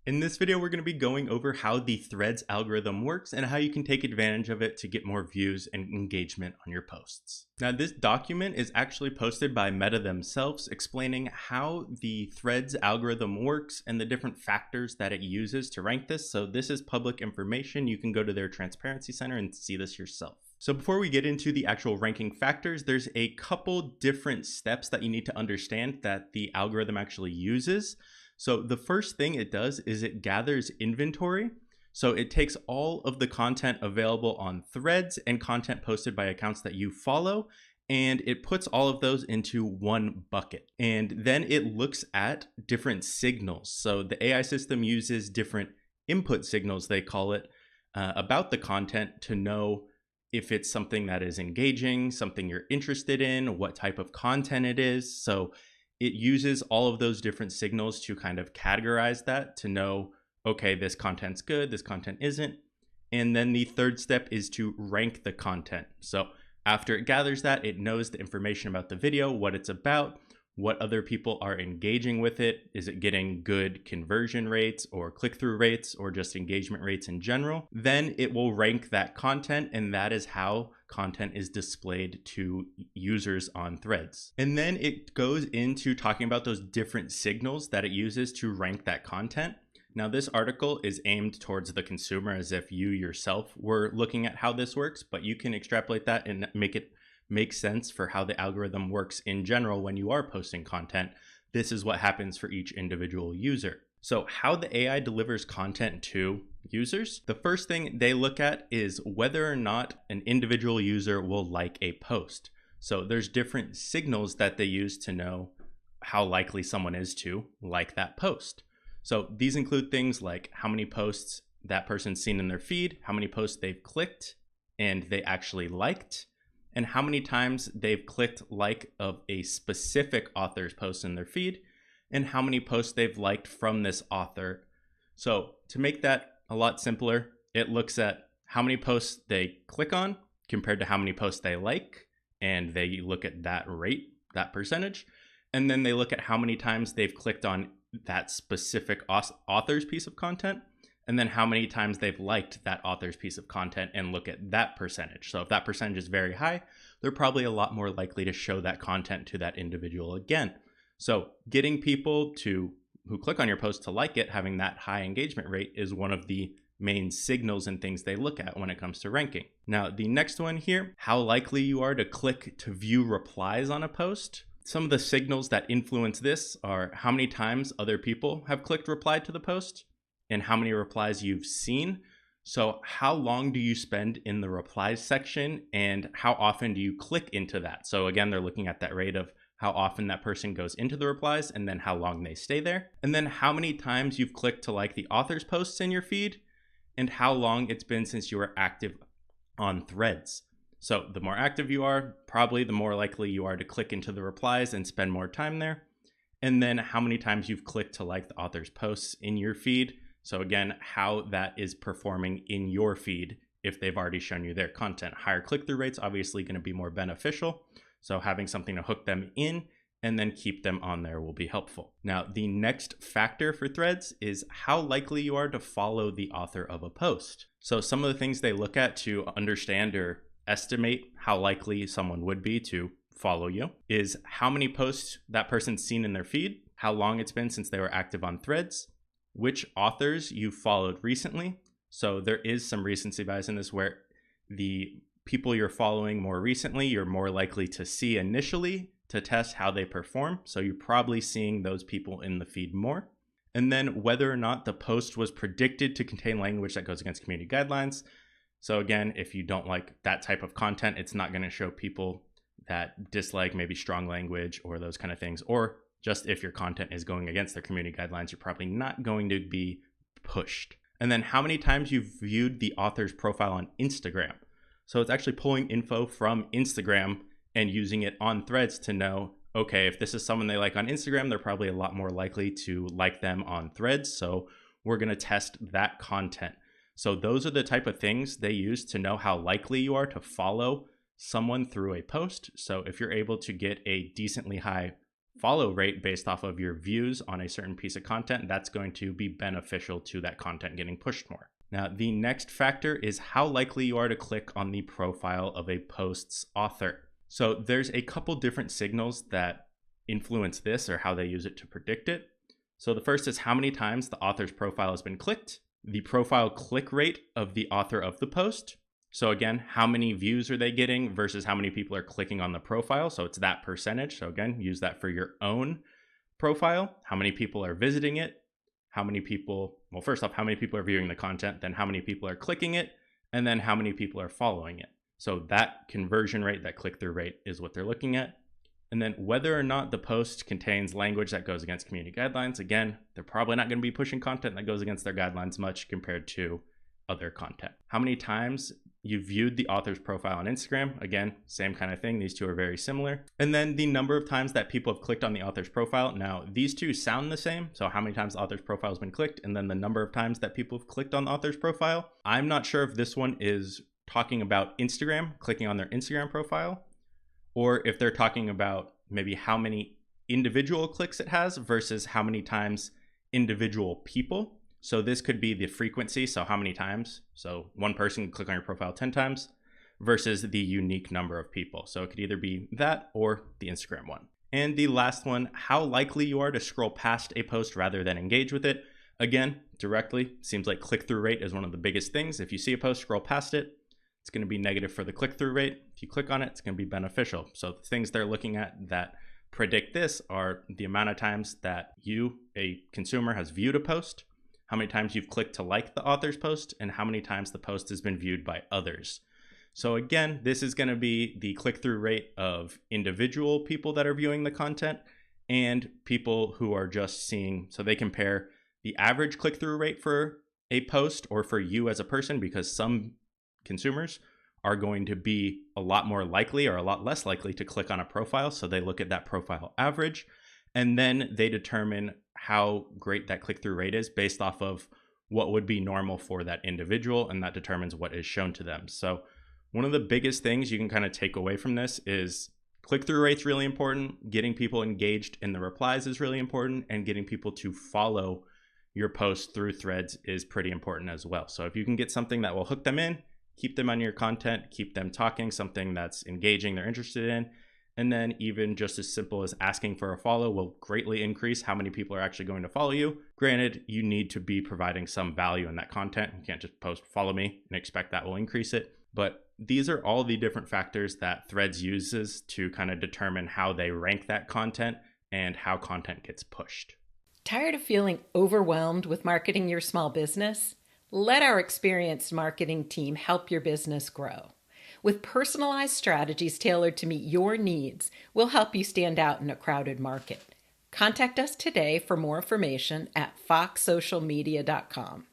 In this video, we're going to be going over how the Threads algorithm works and how you can take advantage of it to get more views and engagement on your posts. Now, this document is actually posted by Meta themselves, explaining how the Threads algorithm works and the different factors that it uses to rank this. So this is public information. You can go to their Transparency Center and see this yourself. So before we get into the actual ranking factors, there's a couple different steps that you need to understand that the algorithm actually uses. So the first thing it does is it gathers inventory. So it takes all of the content available on Threads and content posted by accounts that you follow, and it puts all of those into one bucket. And then it looks at different signals. So the AI system uses different input signals, they call it, about the content to know if it's something that is engaging, something you're interested in, what type of content it is. So it uses all of those different signals to kind of categorize that to know, okay, this content's good, this content isn't. And then the third step is to rank the content. So after it gathers that, it knows the information about the video, what it's about, what other people are engaging with it. Is it getting good conversion rates or click-through rates or just engagement rates in general? Then it will rank that content, and that is how content is displayed to users on Threads. And then it goes into talking about those different signals that it uses to rank that content. Now, this article is aimed towards the consumer as if you yourself were looking at how this works, but you can extrapolate that and make it make sense for how the algorithm works in general when you are posting content. This is what happens for each individual user. So how the AI delivers content to users, the first thing they look at is whether or not an individual user will like a post. So there's different signals that they use to know how likely someone is to like that post. So these include things like how many posts that person's seen in their feed, how many posts they've clicked and they actually liked, and how many times they've clicked like of a specific author's post in their feed, and how many posts they've liked from this author. So to make that a lot simpler, it looks at how many posts they click on compared to how many posts they like, and they look at that rate, that percentage, and then they look at how many times they've clicked on that specific author's piece of content, and then how many times they've liked that author's piece of content and look at that percentage. So if that percentage is very high, they're probably a lot more likely to show that content to that individual again. So getting people who click on your post to like it, having that high engagement rate is one of the main signals and things they look at when it comes to ranking. Now, the next one here, how likely you are to click to view replies on a post. Some of the signals that influence this are how many times other people have clicked reply to the post, and how many replies you've seen. So how long do you spend in the replies section, and how often do you click into that? So again, they're looking at that rate of how often that person goes into the replies and then how long they stay there. And then how many times you've clicked to like the author's posts in your feed, and how long it's been since you were active on Threads. So the more active you are, probably the more likely you are to click into the replies and spend more time there. And then how many times you've clicked to like the author's posts in your feed. So again, how that is performing in your feed if they've already shown you their content. Higher click-through rates obviously going to be more beneficial. So having something to hook them in and then keep them on there will be helpful. Now, the next factor for Threads is how likely you are to follow the author of a post. So some of the things they look at to understand or estimate how likely someone would be to follow you is how many posts that person's seen in their feed, how long it's been since they were active on Threads, which authors you followed recently. So there is some recency bias in this where the people you're following more recently, you're more likely to see initially to test how they perform. So you're probably seeing those people in the feed more. And then whether or not the post was predicted to contain language that goes against community guidelines. So again, if you don't like that type of content, it's not going to show people that dislike maybe strong language or those kind of things, or just if your content is going against their community guidelines, you're probably not going to be pushed. And then how many times you've viewed the author's profile on Instagram. So it's actually pulling info from Instagram and using it on Threads to know, okay, if this is someone they like on Instagram, they're probably a lot more likely to like them on Threads. So we're going to test that content. So those are the type of things they use to know how likely you are to follow someone through a post. So if you're able to get a decently high follow rate based off of your views on a certain piece of content, that's going to be beneficial to that content getting pushed more. Now, the next factor is how likely you are to click on the profile of a post's author. So there's a couple different signals that influence this, or how they use it to predict it. So the first is how many times the author's profile has been clicked, the profile click rate of the author of the post. So again, how many views are they getting versus how many people are clicking on the profile. So it's that percentage. So again, use that for your own profile. How many people are visiting it? How many people, well, first off, how many people are viewing the content, then how many people are clicking it, and then how many people are following it. So that conversion rate, that click-through rate, is what they're looking at. And then whether or not the post contains language that goes against community guidelines. Again, they're probably not going to be pushing content that goes against their guidelines much compared to other content. How many times you viewed the author's profile on Instagram. Again, same kind of thing. These two are very similar. And then the number of times that people have clicked on the author's profile. Now, these two sound the same. So how many times the author's profile has been clicked, and then the number of times that people have clicked on the author's profile. I'm not sure if this one is talking about Instagram, clicking on their Instagram profile, or if they're talking about maybe how many individual clicks it has versus how many times individual people. So this could be the frequency, so how many times. So one person can click on your profile 10 times versus the unique number of people. So it could either be that or the Instagram one. And the last one, how likely you are to scroll past a post rather than engage with it. Again, directly, seems like click-through rate is one of the biggest things. If you see a post, scroll past it, it's going to be negative for the click-through rate. If you click on it, it's going to be beneficial. So the things they're looking at that predict this are the amount of times that you, a consumer, has viewed a post, how many times you've clicked to like the author's post, and how many times the post has been viewed by others. So again, this is going to be the click-through rate of individual people that are viewing the content and people who are just seeing. So they compare the average click-through rate for a post or for you as a person, because some consumers are going to be a lot more likely or a lot less likely to click on a profile. So they look at that profile average, and then they determine how great that click-through rate is based off of what would be normal for that individual, and that determines what is shown to them. So one of the biggest things you can kind of take away from this is click-through rate's really important, getting people engaged in the replies is really important, and getting people to follow your post through threads is pretty important as well. So if you can get something that will hook them in, keep them on your content, keep them talking, something that's engaging, they're interested in, and then even just as simple as asking for a follow will greatly increase how many people are actually going to follow you. Granted, you need to be providing some value in that content. You can't just post follow me and expect that will increase it. But these are all the different factors that Threads uses to kind of determine how they rank that content and how content gets pushed. Tired of feeling overwhelmed with marketing your small business? Let our experienced marketing team help your business grow. With personalized strategies tailored to meet your needs, we'll help you stand out in a crowded market. Contact us today for more information at foxsocialmedia.com.